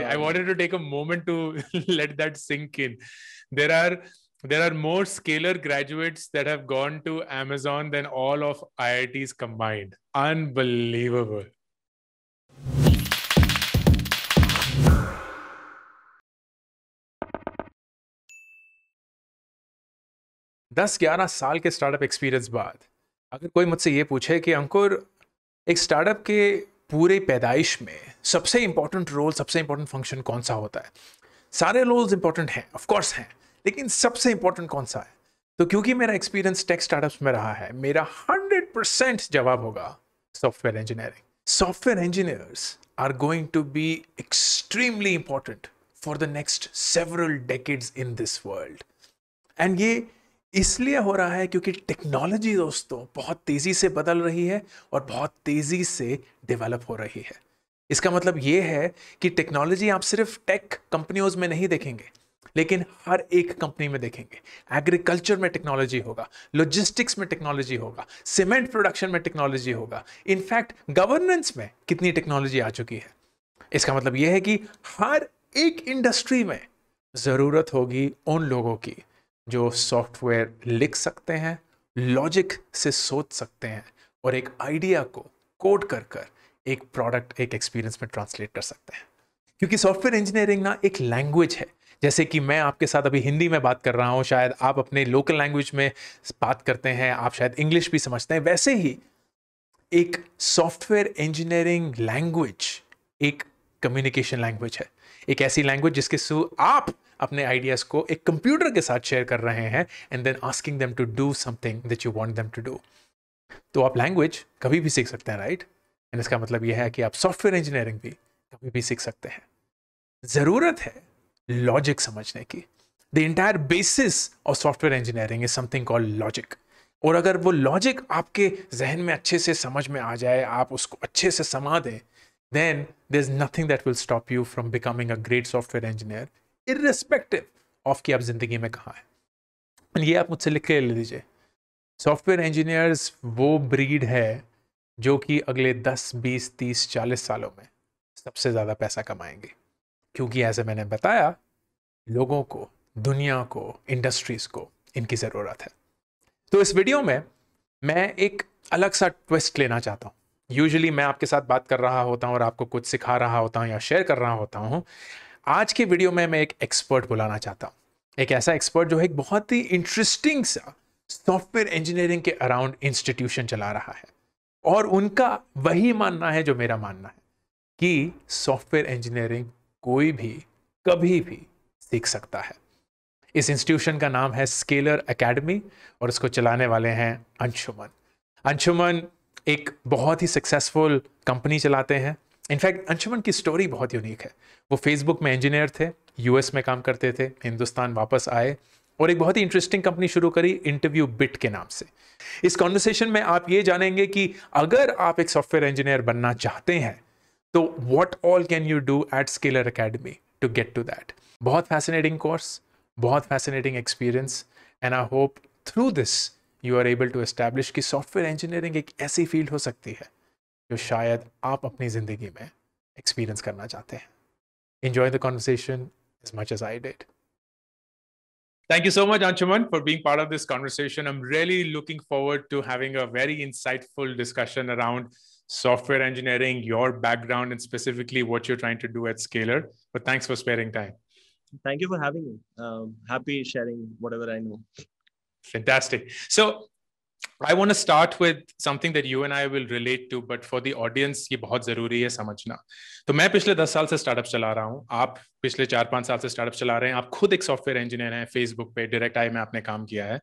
I wanted to take a moment to let that sink in. There are more Scalar graduates that have gone to Amazon than all of IITs combined. Unbelievable. दस 11 साल के startup experience बाद अगर कोई मुझसे ये पूछे कि अंकुर एक स्टार्टअप के पूरे पैदाइश में सबसे इंपॉर्टेंट रोल, सबसे इंपॉर्टेंट फंक्शन कौन सा होता है? सारे रोल्स इंपॉर्टेंट हैं, ऑफ कोर्स हैं, लेकिन सबसे इंपॉर्टेंट कौन सा है? तो क्योंकि मेरा एक्सपीरियंस टेक स्टार्टअप्स में रहा है, मेरा 100% जवाब होगा software engineering. Software engineers are going to be extremely important for the next several decades in this world. And ये इसलिए हो रहा है क्योंकि टेक्नोलॉजी दोस्तों बहुत तेजी से बदल रही है और बहुत तेजी से डेवलप हो रही है. इसका मतलब ये है कि टेक्नोलॉजी आप सिर्फ टेक कंपनियों में नहीं देखेंगे, लेकिन हर एक कंपनी में देखेंगे. एग्रीकल्चर में टेक्नोलॉजी होगा, लॉजिस्टिक्स में टेक्नोलॉजी होगा, सीमेंट प्रोडक्शन में टेक्नोलॉजी होगा, इनफैक्ट गवर्नेंस में कितनी टेक्नोलॉजी आ चुकी है. इसका मतलब यह है कि हर एक इंडस्ट्री में जरूरत होगी उन लोगों की जो सॉफ्टवेयर लिख सकते हैं, लॉजिक से सोच सकते हैं और एक आइडिया को कोड कर कर एक प्रोडक्ट, एक एक्सपीरियंस में ट्रांसलेट कर सकते हैं. क्योंकि सॉफ्टवेयर इंजीनियरिंग ना एक लैंग्वेज है. जैसे कि मैं आपके साथ अभी हिंदी में बात कर रहा हूं, शायद आप अपने लोकल लैंग्वेज में बात करते हैं, आप शायद इंग्लिश भी समझते हैं. वैसे ही एक सॉफ्टवेयर इंजीनियरिंग लैंग्वेज एक कम्युनिकेशन लैंग्वेज है. एक ऐसी लैंग्वेज जिसके थ्रू आप अपने आइडियाज को एक कंप्यूटर के साथ शेयर कर रहे हैं and then asking them to do something that you want them to do. तो आप लैंग्वेज कभी भी सीख सकते हैं, राइट? एंड इसका मतलब यह है कि आप सॉफ्टवेयर इंजीनियरिंग भी कभी भी सीख सकते हैं. जरूरत है लॉजिक समझने की. The entire basis of software engineering is something called logic. और अगर वो लॉजिक आपके जहन में अच्छे से समझ में आ जाए, आप उसको अच्छे से समा दें, then there's nothing that will stop you from becoming a great software engineer, irrespective of कि आप जिंदगी में कहाँ हैं. ये आप मुझसे लिख के ले लीजिए. सॉफ्टवेयर इंजीनियर्स वो ब्रीड है जो कि अगले 10, 20, 30, 40 सालों में सबसे ज़्यादा पैसा कमाएंगे. क्योंकि ऐसे मैंने बताया, लोगों को, दुनिया को, इंडस्ट्रीज को इनकी ज़रूरत है. तो इस वीडियो में मैं एक अलग सा ट्विस्ट लेना चाहता हूँ. यूजुअली मैं आपके साथ बात कर रहा होता हूँ और आपको कुछ सिखा रहा होता हूँ या शेयर कर रहा होता हूँ. आज के वीडियो में मैं एक एक्सपर्ट बुलाना चाहता हूँ. एक ऐसा एक्सपर्ट जो है एक बहुत ही इंटरेस्टिंग सा सॉफ्टवेयर इंजीनियरिंग के अराउंड इंस्टीट्यूशन चला रहा है. और उनका वही मानना है जो मेरा मानना है कि सॉफ्टवेयर इंजीनियरिंग कोई भी कभी भी सीख सकता है. इस इंस्टीट्यूशन का नाम है स्केलर एकेडमी और इसको चलाने वाले हैं अंशुमन. अंशुमन एक बहुत ही सक्सेसफुल कंपनी चलाते हैं. इनफैक्ट अंशुमन की स्टोरी बहुत यूनिक है. वो फेसबुक में इंजीनियर थे, यूएस में काम करते थे, हिंदुस्तान वापस आए और एक बहुत ही इंटरेस्टिंग कंपनी शुरू करी, इंटरव्यू बिट के नाम से. इस कॉन्वर्सेशन में आप ये जानेंगे कि अगर आप एक सॉफ्टवेयर इंजीनियर बनना चाहते हैं तो what all can you do at Scaler academy to get to that. बहुत फैसिनेटिंग कोर्स, बहुत fascinating experience, and I hope through this you are able to establish कि सॉफ्टवेयर इंजीनियरिंग एक ऐसी फील्ड हो सकती है जो शायद आप अपनी जिंदगी में एक्सपीरियंस करना चाहते हैं. Enjoy the conversation as much as I did. Thank you so much, Anshuman, for being part of this conversation. I'm really looking forward to having a very insightful discussion around software engineering, your background, and specifically what you're trying to do at Scalar. But thanks for sparing time. Thank you for having me. Happy sharing whatever I know. Fantastic. So I want to start with something that you and I will relate to, but for the audience ये बहुत जरूरी है समझना. तो मैं पिछले 10 साल से स्टार्टअप चला रहा हूँ, आप पिछले 4-5 साल से स्टार्टअप चला रहे हैं, आप खुद एक सॉफ्टवेयर इंजीनियर हैं, फेसबुक पे डायरेक्ट आई में आपने काम किया है.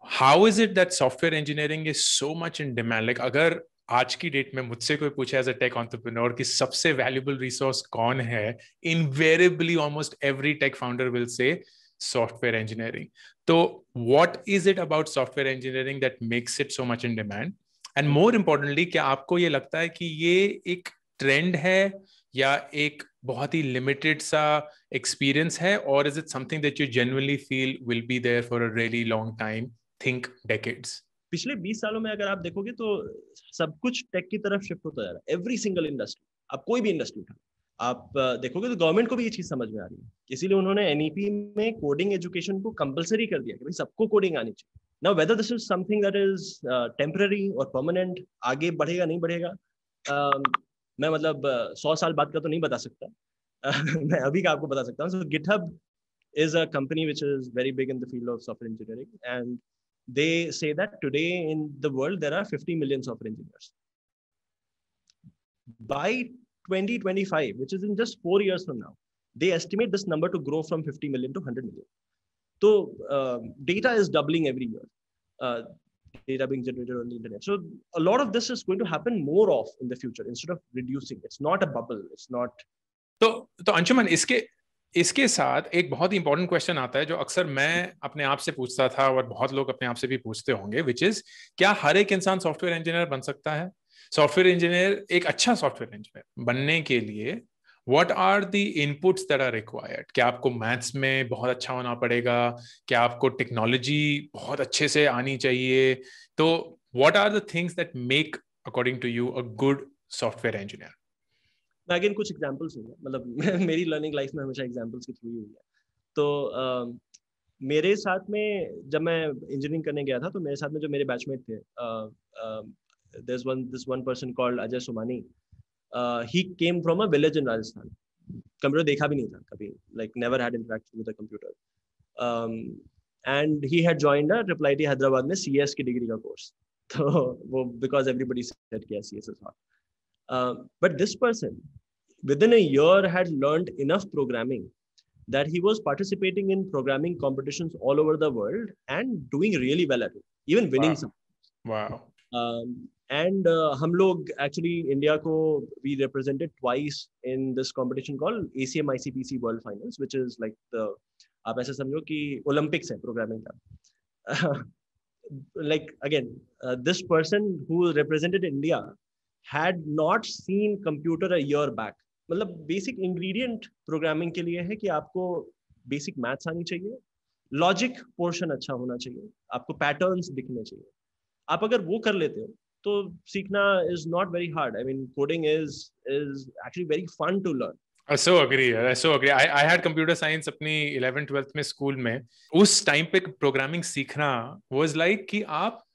How is it that software engineering is so much in demand? Like अगर आज की डेट में मुझसे कोई पूछे एज अ टेक एंटरप्रेन्योर कि सबसे वैल्यूएबल रिसोर्स कौन है, invariably almost every tech founder will say software engineering. So what is it about software engineering that makes it so much in demand? And more importantly, क्या आपको ये लगता है कि ये एक ट्रेंड है या एक बहुत ही लिमिटेड सा एक्सपीरियंस है, और is it something that you genuinely feel will be there for a really long time, think decades? पिछले 20 सालों में अगर आप देखोगे तो सब कुछ टेक की तरफ शिफ्ट होता जा रहा है. एवरी सिंगल इंडस्ट्री, आप कोई भी इंडस्ट्री उठा, आप देखोगे तो गवर्नमेंट को भी ये चीज समझ में आ रही है, इसीलिए उन्होंने एनईपी में कोडिंग एजुकेशन को कंपलसरी कर दिया कि भाई सबको कोडिंग आनी चाहिए. Now whether this is something that is temporary और परमानेंट, आगे बढ़ेगा नहीं बढ़ेगा, मैं मतलब 100 साल बाद का तो नहीं बता सकता. मैं अभी का आपको बता सकता हूँ. सो GitHub is a company which is very big in the field of software engineering, and they say that today in the world there are 50 million software engineers. By 2025, which is in just 4 years from now, they estimate this number to grow from 50 million to 100 million. So data is doubling every year, uh, data being generated on the internet. So a lot of this is going to happen more of in the future instead of reducing. It's not a bubble, it's not. तो अंशुमन, इसके साथ एक बहुत ही important question आता है जो अक्सर मैं अपने आप से पूछता था और बहुत लोग अपने आप से भी पूछते होंगे, विच इज, क्या हर एक इंसान सॉफ्टवेयर इंजीनियर बन सकता है? सॉफ्टवेयर इंजीनियर, एक अच्छा सॉफ्टवेयर इंजीनियर बनने के लिए what are the inputs that are required? क्या आपको मैथ्स में बहुत अच्छा होना पड़ेगा? क्या आपको टेक्नोलॉजी बहुत अच्छे से आनी चाहिए? तो what are the things that make according to you a good software engineer? Again कुछ एग्जांपल्स होंगे, मतलब मेरी लर्निंग लाइफ में हमेशा एग्जांपल्स की थ्रू ही हुई है. तो मेरे साथ में जब मैं इंजीनियरिंग करने गया था तो मेरे साथ में जो मेरे बैचमेट थे, this one person called Ajay Somani. He came from a village in Rajasthan. Computer देखा भी नहीं था कभी, like never had interaction with a computer. And he had joined a Reply IT Hyderabad में CS की डिग्री का course. तो वो because everybody said कि CS is hard. But this person within a year had learned enough programming that he was participating in programming competitions all over the world and doing really well at it, even winning some. Wow. And हम लोग actually India को we represented twice in this competition called ACM ICPC World Finals, which is like the, आप ऐसे समझो कि Olympics है programming का. Like again, this person who represented India had not seen computer a year back. मतलब basic ingredient programming के लिए है कि आपको बेसिक मैथ्स आनी चाहिए, लॉजिक पोर्शन अच्छा होना चाहिए, आपको पैटर्न्स दिखने चाहिए. आप अगर वो कर लेते हो तो सीखना is not very hard. I mean coding is actually very fun to learn. I so agree. I so agree. I had computer science अपनी 11th 12th में स्कूल में. उस टाइम पे प्रोग्रामिंग सीखना was like कि आप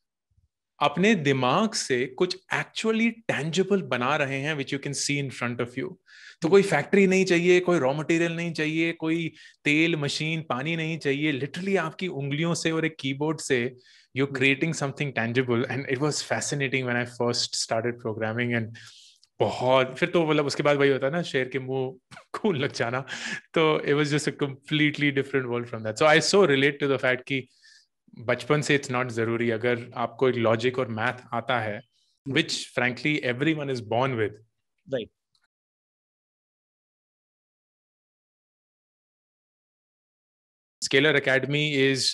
अपने दिमाग से कुछ एक्चुअली टैंजिबल बना रहे हैं which you can see in front of you. तो कोई फैक्ट्री नहीं चाहिए, कोई रॉ मटेरियल नहीं चाहिए, कोई तेल, मशीन, पानी नहीं चाहिए. लिटरली आपकी उंगलियों से और एक कीबोर्ड से you creating something tangible. And it was fascinating when I first started programming. And बहुत फिर तो मतलब उसके बाद वही होता है ना, शेर के मुंह खून लग जाना. तो it was just a completely different world from that. So I so relate to the fact कि बचपन से इट्स नॉट जरूरी. अगर आपको एक लॉजिक और मैथ आता है, which frankly everyone is born with, right. Scalar Academy is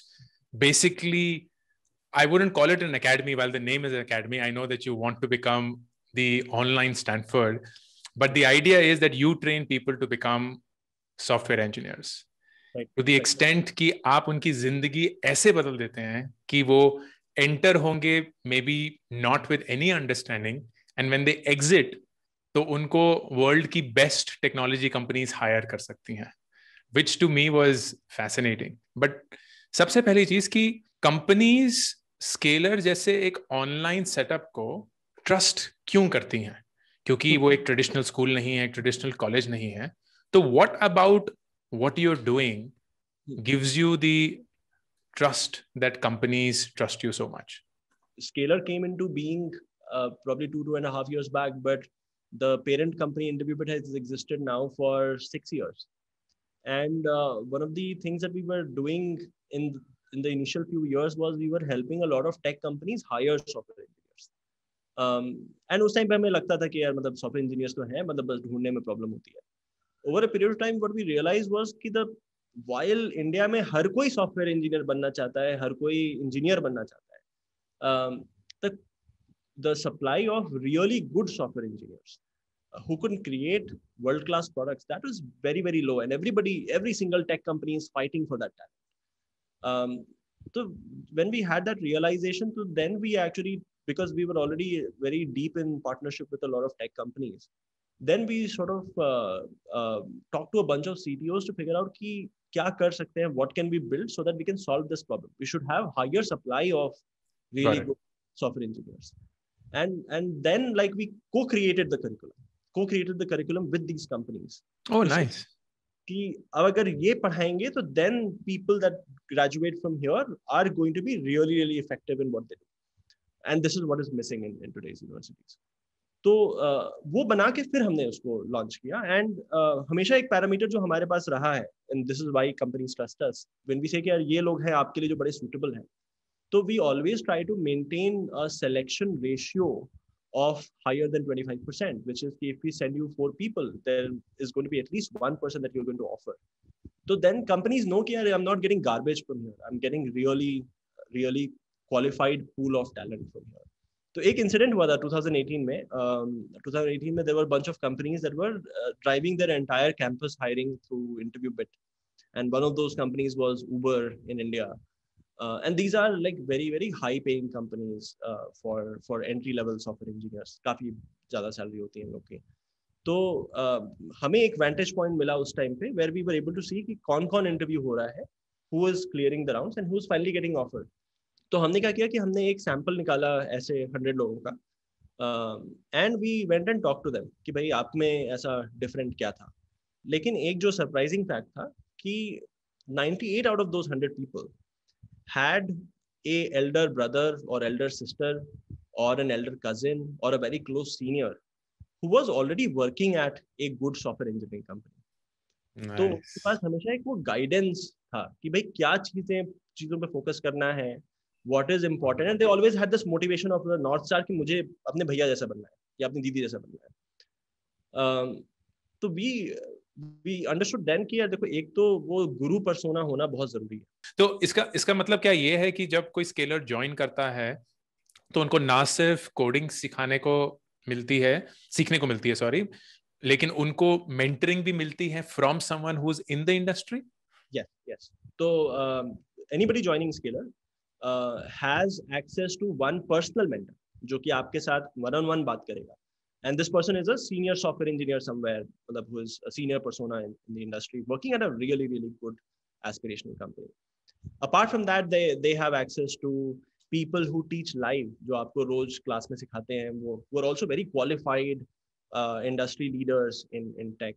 basically, I wouldn't call it an academy while the name is an academy. I know that you want to become the online Stanford, but the idea is that you train people to become software engineers. To the extent कि आप उनकी जिंदगी ऐसे बदल देते हैं कि वो एंटर होंगे may be not with any understanding, and when they exit तो उनको वर्ल्ड की बेस्ट टेक्नोलॉजी कंपनीज हायर कर सकती हैं, which to me was fascinating. But सबसे पहली चीज कि कंपनीज स्केलर जैसे एक ऑनलाइन सेटअप को ट्रस्ट क्यों करती हैं? क्योंकि वो एक ट्रेडिशनल स्कूल नहीं है, एक ट्रेडिशनल कॉलेज नहीं है. तो what about what you're doing gives you the trust that companies trust you so much? Scalar came into being probably 2.5 years back, but the parent company Interpubit has existed now for 6 years. And one of the things that we were doing in the initial few years was we were helping a lot of tech companies hire software engineers. And उस time पे हमें लगता था कि यार मतलब software engineers तो हैं, मतलब बस ढूंढने में प्रॉब्लम होती है. Over a period of time, what we realized was कि while India में हर कोई सॉफ्टवेयर इंजीनियर बनना चाहता है, हर कोई इंजीनियर बनना चाहता है, the supply of really good software engineers who can create world-class products, that was very, very low, and every single tech company is fighting for that talent. So when we had that realization, so then we actually, because we were already very deep in partnership with a lot of tech companies, then we sort of talk to a bunch of CTOs to figure out कि क्या कर सकते हैं, what can we build so that we can solve this problem. We should have higher supply of Got really it. good software engineers. And then like we co-created the curriculum with these companies. Oh, to say nice. कि अब अगर ये पढ़ाएंगे तो then people that graduate from here are going to be really effective in what they do. And this is what is missing in today's universities. तो वो बना के फिर हमने उसको लॉन्च किया. एंड हमेशा एक पैरामीटर जो हमारे पास रहा है, and this is why companies trust us, when we say कि यार ये लोग हैं आपके लिए जो बड़े सूटेबल हैं, तो we always try to maintain a selection ratio of higher than 25%, which is if we send you 4 people, there is going to be at least 1% that you're going to offer. So then companies know कि यार I'm not getting garbage from here, I'm getting really qualified pool of talent from here. तो एक incident हुआ था 2018 में. 2018 में there were a bunch of companies that were driving their entire campus hiring through InterviewBit, and one of those companies was Uber in India. And these are like very high paying companies for entry level software engineers. काफी ज़्यादा salary होती है इन लोग की. तो हमें एक vantage point मिला उस टाइम पे where we were able to see कि कौन इंटरव्यू हो रहा है, who is clearing the rounds and who is finally getting offered. तो हमने क्या किया कि हमने एक सैंपल निकाला ऐसे 100 लोगों का, and we went and talk to them कि भाई आप में ऐसा डिफरेंट क्या था. लेकिन एक जो सरप्राइजिंग फैक्ट था कि 98 out of those 100 people had a elder brother or elder sister or an elder cousin or a very close senior who was already working at a good software engineering company. Nice. तो उसके पास हमेशा एक वो guidance था कि भाई क्या चीज़ों पे फोकस करना है, what is important, and they always had this motivation of the North Star कि मुझे अपने भैया जैसा बनना है या अपनी दीदी जैसा बनना है. तो we understood then कि यार देखो एक तो वो गुरु पर्सोना होना बहुत जरूरी है. तो इसका मतलब क्या ये है कि जब कोई स्केलर ज्वाइन करता है तो उनको ना सिर्फ कोडिंग सीखने को मिलती है सॉरी, लेकिन उनको मेंटरिंग भी मिलती है from someone who is in the industry. Yes. तो anybody joining Scalar has access to one personal mentor जो कि आपके साथ one-on-one बात करेगा. And this person is a senior software engineer somewhere, who is a senior persona in the industry, working at a really good aspirational company. Apart from that, they have access to people who teach live, जो आपको रोज class में सिखाते हैं, वो are also very qualified industry leaders in tech.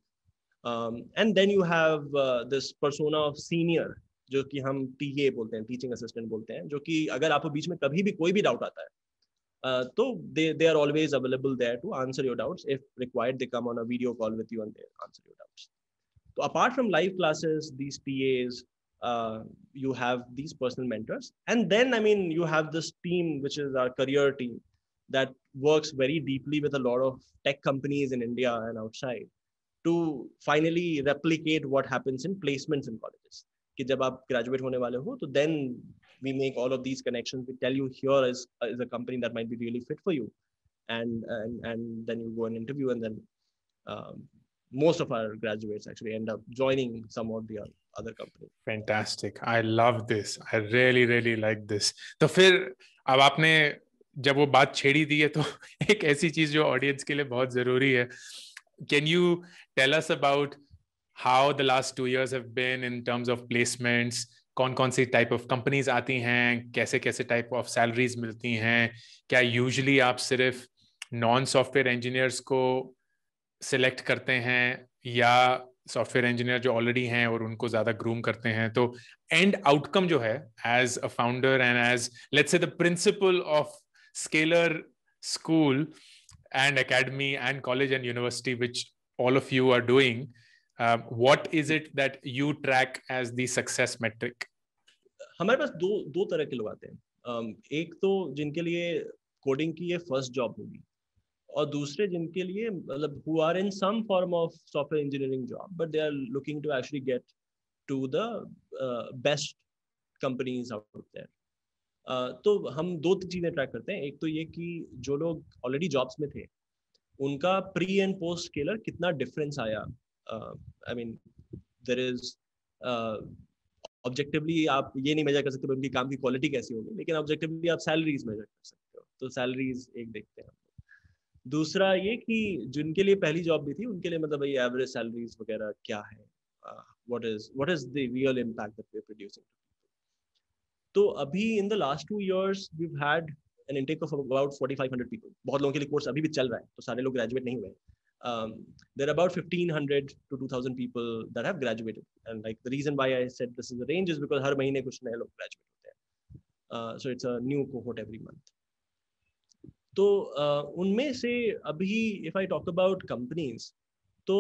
And then you have this persona of senior, जो कि हम TA बोलते हैं, टीचिंग असिस्टेंट बोलते हैं, जो कि अगर आपको बीच में कभी भी कोई भी डाउट आता है, तो they are always available there to answer your doubts. If required, they come on a video call with you and they answer your doubts. So apart from live classes, these TAs, you have these personal mentors, and then I mean you have this team which is our career team that works very deeply with a lot of tech companies in India and outside to finally replicate what happens in placements in colleges. कि जब आप graduate होने वाले हो, तो then we make all of these connections. We tell you here is a company that might be really fit for you, and then you go and interview, and then most of our graduates actually end up joining some of the other companies. Fantastic. I love this. I really like this. तो फिर अब आपने जब वो बात छेड़ी दी है तो एक ऐसी चीज जो ऑडियंस के लिए बहुत जरूरी है. Can you tell us about how the last 2 years have been in terms of placements? कौन सी टाइप ऑफ कंपनीज आती हैं, कैसे टाइप ऑफ सैलरीज मिलती हैं, क्या यूजुअली आप सिर्फ नॉन सॉफ्टवेयर इंजीनियर्स को सिलेक्ट करते हैं या सॉफ्टवेयर इंजीनियर जो ऑलरेडी हैं और उनको ज्यादा ग्रूम करते हैं? तो एंड आउटकम जो है as a founder and as let's say the principal of Scaler school and academy and college and university, which all of you are doing, what is it that you track as the success metric? हमारे पास दो तरह के लोग आते हैं. एक तो जिनके लिए कोडिंग की ये फर्स्ट जॉब होगी, और दूसरे जिनके लिए मतलब who are in some form of software engineering job but they are looking to actually get to the best companies out there. तो हम दो चीजें ट्रैक करते हैं. एक तो ये कि जो लोग ऑलरेडी जॉब्स में थे उनका प्री एंड पोस्ट स्केलर कितना डिफरेंस आया. I mean there is objectively आप ये नहीं मेजर कर सकते उनकी काम की क्वालिटी कैसी होगी, लेकिन ऑब्जेक्टिवली आप सैलरीज मेजर कर सकते हो. तो सैलरीज एक देखते हैं. दूसरा ये कि जिनके लिए पहली जॉब भी थी उनके लिए मतलब भाई एवरेज सैलरीज वगैरह क्या है, what is the real impact that we're producing. तो अभी in the last 2 years we've had an intake of about 4,500 people. बहुत लोगों के लिए कोर्स अभी भी चल रहा है, तो सारे लोग ग्रेजुएट नहीं हुए. There are about 1,500 to 2,000 people that have graduated, and like the reason why I said this is the range is because हर महीने कुछ नए लोग graduate होते हैं. So it's a new cohort every month. तो उनमें से अभी if I talk about companies, तो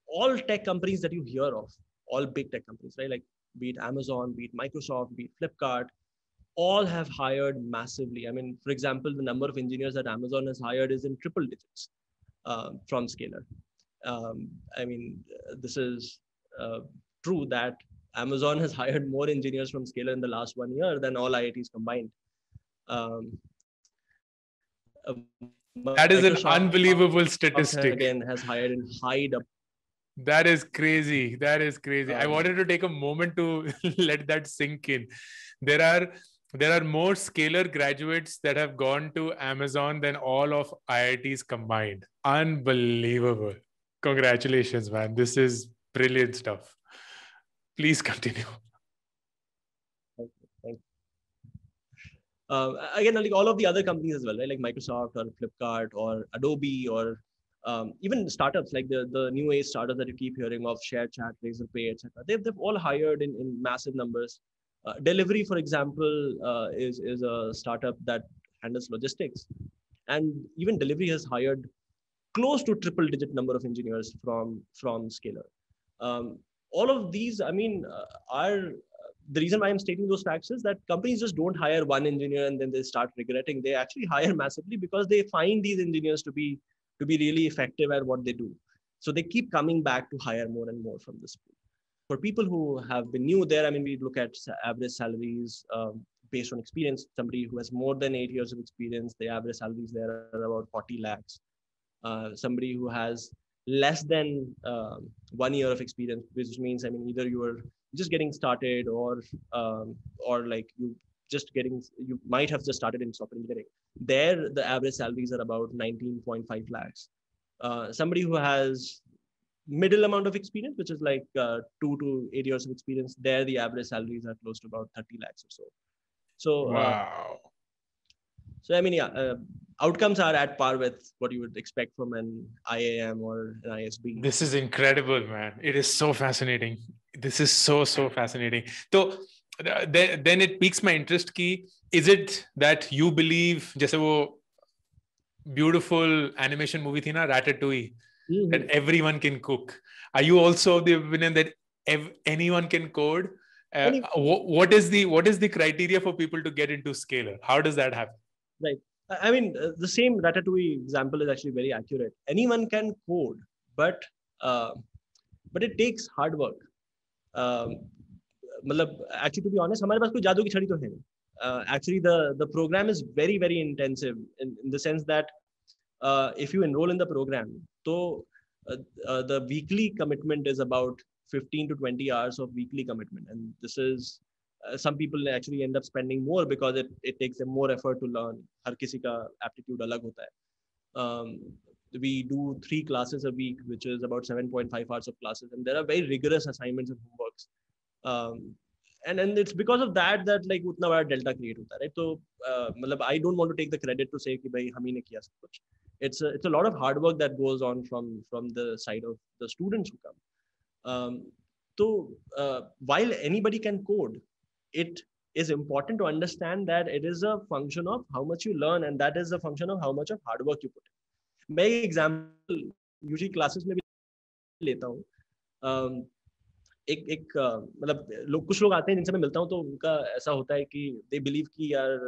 all tech companies that you hear of, all big tech companies, right? Like be it Amazon, be it Microsoft, be it Flipkart, all have hired massively. I mean, for example, the number of engineers that Amazon has hired is in triple digits from Scalar. I mean, this is true that Amazon has hired more engineers from Scalar in the last 1 year than all IITs combined. That is an Microsoft, unbelievable statistic. again, has hired in high. That is crazy. That is crazy. I Um, wanted to take a moment to let that sink in. There are more Scalar graduates that have gone to Amazon than all of IITs combined. Unbelievable. Congratulations, man. This is brilliant stuff. Please continue. Again, like all of the other companies as well, right? Like Microsoft or Flipkart or Adobe or even startups like the new age startups that you keep hearing of, ShareChat, Razorpay, etc. They've all hired in massive numbers. Delivery, for example, is a startup that handles logistics, and even Delivery has hired close to triple-digit number of engineers from Scalar. All of these, I mean, are the reason why I'm stating those facts is that companies just don't hire one engineer and then they start regretting. They actually hire massively because they find these engineers to be really effective at what they do. So they keep coming back to hire more and more from this pool. For people who have been new there, I mean, we look at average salaries based on experience. Somebody who has more than 8 years of experience, the average salaries there are about 40 lakhs. Somebody who has less than 1 year of experience, which means, I mean, either you are just getting started or like you might have just started in software engineering. There, the average salaries are about 19.5 lakhs. Somebody who has middle amount of experience, which is like 2 to 8 years of experience, there the average salaries are close to about 30 lakhs or so. So, wow. So I mean, yeah, outcomes are at par with what you would expect from an IAM or an ISB. This is incredible, man. It is so fascinating. This is so fascinating. So then it piques my interest ki, is it that you believe, जैसे वो beautiful animation movie थी ना, Ratatouille, that everyone can cook. Are you also of the opinion that anyone can code? What is the criteria for people to get into Scalar? How does that happen? Right. I mean, the same Ratatouille example is actually very accurate. Anyone can code, but it takes hard work. Actually, to be honest, हमारे पास कोई जादू की छड़ी तो है नहीं. Actually, the program is very intensive in the sense that if you enroll in the program, so the weekly commitment is about 15 to 20 hours of weekly commitment, and this is some people actually end up spending more because it takes them more effort to learn. हर किसी का aptitude अलग होता है. We do 3 classes a week, which is about 7.5 hours of classes, and there are very rigorous assignments and homeworks. And it's because of that like उतना बड़ा delta create होता है, right? So I don't want to take the credit to say कि भाई हम ही ने किया सब कुछ. It's a lot of hard work that goes on from the side of the students who come. So while anybody can code, it is important to understand that it is a function of how much you learn, and that is a function of how much of hard work you put in. मैं example usually classes में भी लेता हूँ. एक कुछ लोग आते हैं जिनसे मैं मिलता हूँ, तो उनका ऐसा होता है कि दे बिलीव कि यार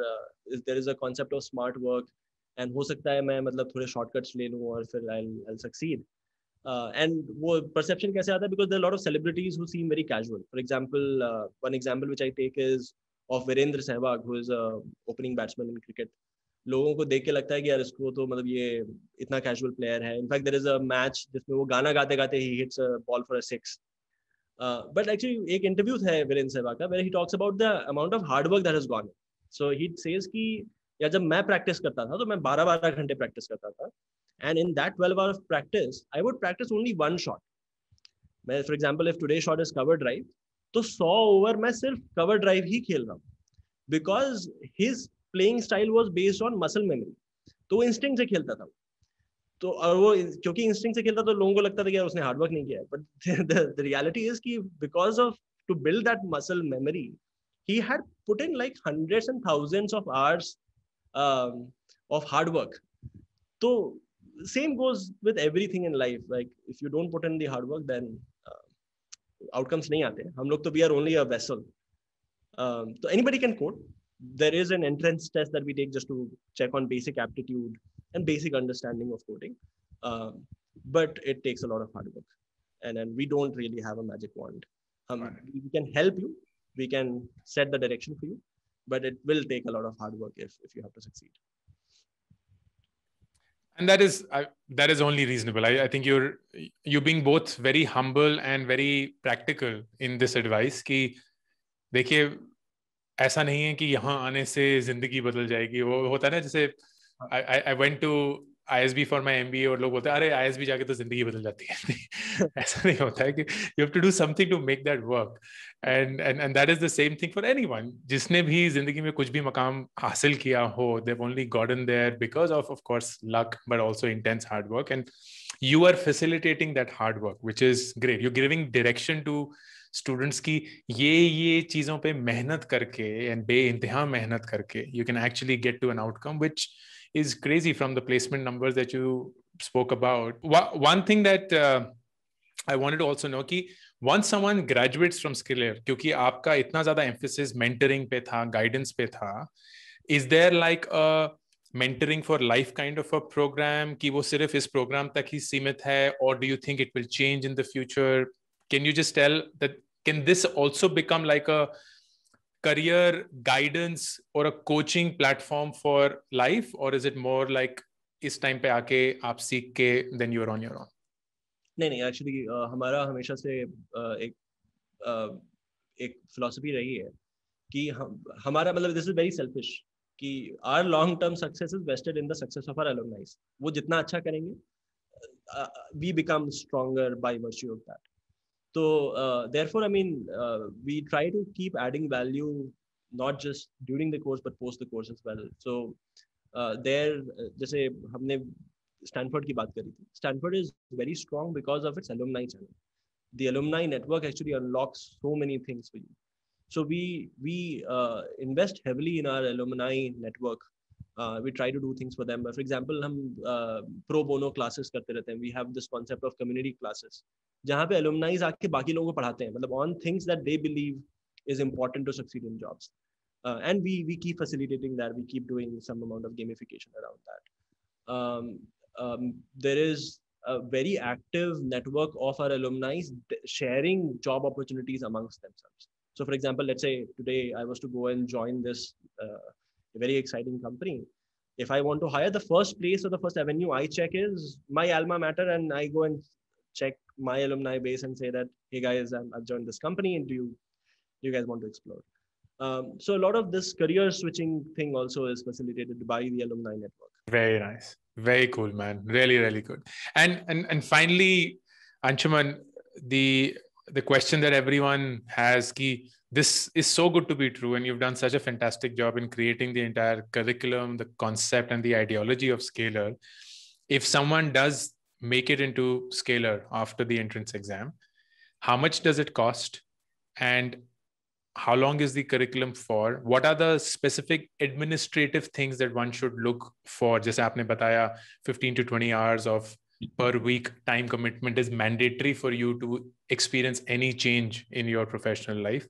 there is a concept of smart work, and हो सकता है मैं थोड़े शॉर्टकट्स ले लूँ और फिर आई सक्सीड. And वो perception कैसे आता है? Because there are a lot of celebrities who seem very casual. For example, one example which I take is of Virendra Sehwag, who is a opening batsman in cricket. लोगों को देख के लगता है कि यार इसको तो ये इतना casual player है. In fact, there is a match जिसमें वो गाना गाते गाते he hits a ball for a 6. But actually एक interview है वीरेंद्र सहवाग का where he talks about the amount of hard work that has gone. So he says कि यार जब मैं practice करता था तो मैं 12 घंटे practice करता था. And in that 12 hours of practice, I would practice only one shot. For example, if today's shot is cover drive, तो 100 ओवर मैं सिर्फ कवर ड्राइव ही खेल रहा हूँ, because his playing style was based on muscle memory. तो वो instinct से खेलता था. तो और वो क्योंकि इंस्टिंक्ट से खेलता तो लोगों को लगता था कि यार उसने हार्डवर्क नहीं किया है, बट द रियलिटी इज कि because of to build that muscle memory he had put in like hundreds and thousands of hours of hard work. So same goes with everything in life. Like if you don't put in the hard work, then outcomes नहीं आते. हम लोग तो we are only a vessel. So anybody can code. There is an entrance test that we take just to check on basic aptitude and basic understanding of coding. But it takes a lot of hard work, and we don't really have a magic wand. We can help you. We can set the direction for you, but it will take a lot of hard work if you have to succeed. And that is only reasonable. I think you're being both very humble and very practical in this advice कि देखिए ऐसा नहीं है कि यहाँ आने से जिंदगी बदल जाएगी. वो होता है ना, जैसे I went to ISB for my MBA और लोग बोलते हैं अरे ISB जाके तो जिंदगी बदल जाती है. ऐसा नहीं होता है कि you have to do something to make that work. And that is the same thing for anyone. जिसने भी जिंदगी में कुछ भी मकाम हासिल किया हो, they've only gotten there because of course luck, but also intense hard work. And you are facilitating that hard work, which is great. You're giving direction to students की ये चीजों पे मेहनत करके एंड बेइंतहा मेहनत करके you can actually get to an outcome which is crazy from the placement numbers that you spoke about. One thing that I wanted to also know कि once someone graduates from Skiller, क्योंकि आपका इतना ज्यादा emphasis mentoring पे था, guidance पे था, is there like a mentoring for life kind of a program कि वो सिर्फ इस program तक ही सीमित है, or do you think it will change in the future? Can you just tell that, can this also become like a career guidance or a coaching platform for life, or is it more like इस time पे आके आप सीख के then you're on your own? नहीं actually हमारा हमेशा से एक फिलॉसफी रही है कि हमारा मतलब दिस इज वेरी सेल्फिश कि our long term success is wasted in the success of our alumnis. वो जितना अच्छा करेंगे we become stronger by virtue of that. So therefore, I mean, we try to keep adding value, not just during the course, but post the course as well. So जैसे हमने Stanford की बात करी थी. Stanford is very strong because of its alumni channel. The alumni network actually unlocks so many things for you. So we invest heavily in our alumni network. We try to do things for them. For example, हम pro bono classes करते रहते हैं. We have this concept of community classes, जहाँ पे alumni आके बाकी लोगों को पढ़ाते हैं, मतलब on things that they believe is important to succeed in jobs. And we keep facilitating that. We keep doing some amount of gamification around that. There is a very active network of our alumni sharing job opportunities amongst themselves. So for example, let's say today I was to go and join this very exciting company. If I want to hire, the first place or the first avenue I check is my alma mater, and I go and check my alumni base and say that, hey guys, I've joined this company, and do you guys want to explore? So a lot of this career switching thing also is facilitated by the alumni network. Very nice. Very cool, man. Really, really good. And finally, Anshuman, the question that everyone has, ki this is so good to be true, and you've done such a fantastic job in creating the entire curriculum, the concept, and the ideology of Scalar. If someone does make it into Scalar after the entrance exam, how much does it cost? And how long is the curriculum for? What are the specific administrative things that one should look for? जैसे आपने बताया 15 to 20 hours of per week time commitment is mandatory for you to experience any change in your professional life.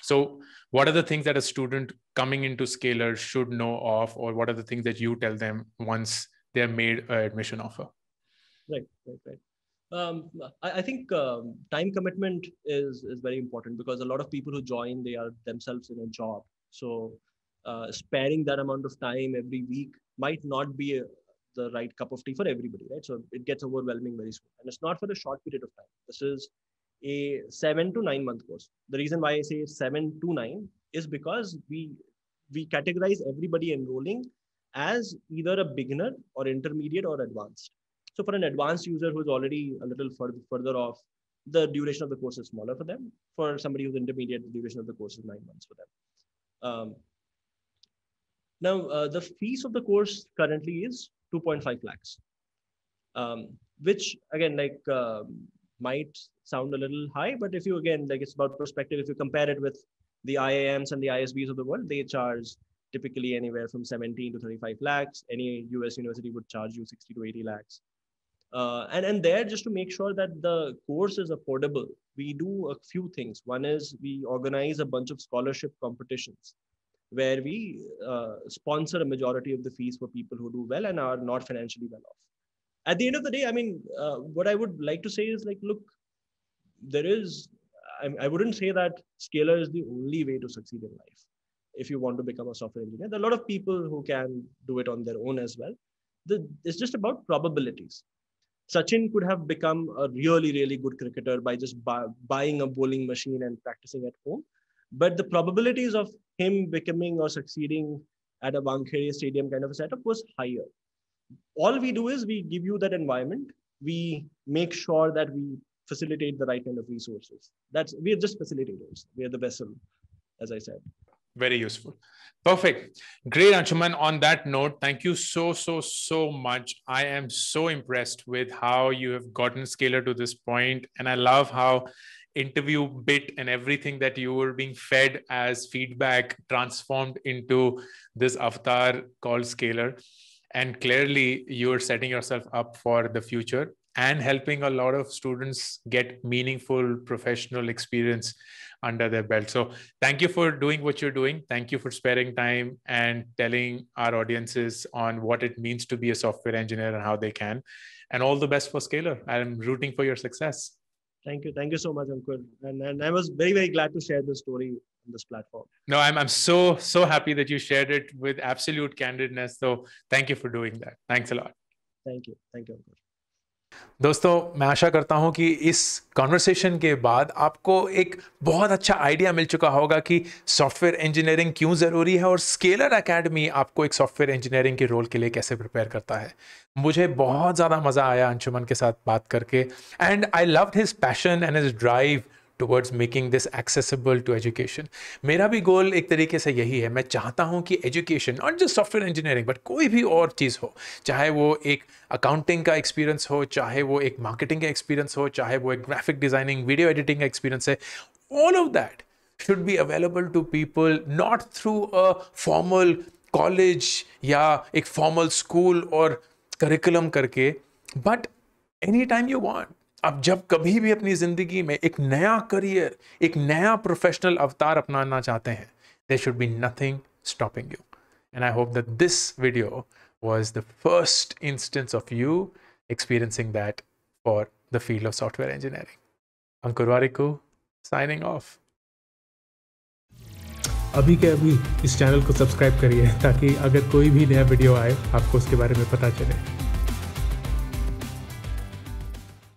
So what are the things that a student coming into Scalar should know of, or what are the things that you tell them once they're made an admission offer? Right. I think time commitment is very important, because a lot of people who join, they are themselves in a job. So sparing that amount of time every week might not be the right cup of tea for everybody, right? So it gets overwhelming very soon. And it's not for a short period of time. This is a 7 to 9 month course. The reason why I say 7 to 9 is because we categorize everybody enrolling as either a beginner or intermediate or advanced. So for an advanced user who's already a little further off, the duration of the course is smaller for them. For somebody who's intermediate, the duration of the course is 9 months for them. Now, the fees of the course currently is 2.5 lakhs, which again, like might sound a little high, but if you, again, like it's about perspective. If you compare it with the IIMs and the ISBs of the world, they charge typically anywhere from 17 to 35 lakhs. Any US university would charge you 60 to 80 lakhs. And there, just to make sure that the course is affordable, we do a few things. One is we organize a bunch of scholarship competitions where we sponsor a majority of the fees for people who do well and are not financially well off. At the end of the day, I mean, what I would like to say is, like, look, I wouldn't say that Scalar is the only way to succeed in life. If you want to become a software engineer, there are a lot of people who can do it on their own as well. It's just about probabilities. Sachin could have become a really, really good cricketer by just buying a bowling machine and practicing at home. But the probabilities of him becoming or succeeding at a Wankhede Stadium kind of a setup was higher. All we do is we give you that environment. We make sure that we facilitate the right kind of resources. We are just facilitators. We are the vessel, as I said. Very useful. Perfect. Great, Anshuman. On that note, thank you so much. I am so impressed with how you have gotten Scalar to this point. And I love how interview bit and everything that you were being fed as feedback transformed into this avatar called Scalar. And clearly you're setting yourself up for the future and helping a lot of students get meaningful professional experience under their belt. So thank you for doing what you're doing. Thank you for sparing time and telling our audiences on what it means to be a software engineer and how they can. And all the best for Scalar. I'm rooting for your success. Thank you. Thank you so much, Ankur. And I was very, very glad to share this story on this platform. No, I'm so happy that you shared it with absolute candidness. So thank you for doing that. Thanks a lot. Thank you. Thank you, Ankur. दोस्तों, मैं आशा करता हूं कि इस conversation के बाद आपको एक बहुत अच्छा आइडिया मिल चुका होगा कि सॉफ्टवेयर इंजीनियरिंग क्यों ज़रूरी है और स्केलर एकेडमी आपको एक सॉफ्टवेयर इंजीनियरिंग के रोल के लिए कैसे प्रिपेयर करता है। मुझे बहुत ज़्यादा मज़ा आया अंशुमन के साथ बात करके and I loved his passion and his drive towards making this accessible to education. मेरा भी गोल एक तरीके से यही है। मैं चाहता हूँ कि education, not just software engineering but कोई भी और चीज़ हो, चाहे वो एक अकाउंटिंग का एक्सपीरियंस हो, चाहे वो एक मार्केटिंग का एक्सपीरियंस हो, चाहे वो एक ग्राफिक डिज़ाइनिंग वीडियो एडिटिंग का एक्सपीरियंस है, all of that should be available to people not through a formal college या एक formal school और curriculum करके, but anytime you want. आप जब कभी भी अपनी जिंदगी में एक नया करियर, एक नया प्रोफेशनल अवतार अपनाना चाहते हैं, there should be nothing stopping you. And I hope that this video was the first instance of you experiencing that for the field of software engineering. Ankur Warikoo, signing off. अभी के अभी इस channel को subscribe करिए ताकि अगर कोई भी नया वीडियो आए आपको उसके बारे में पता चले।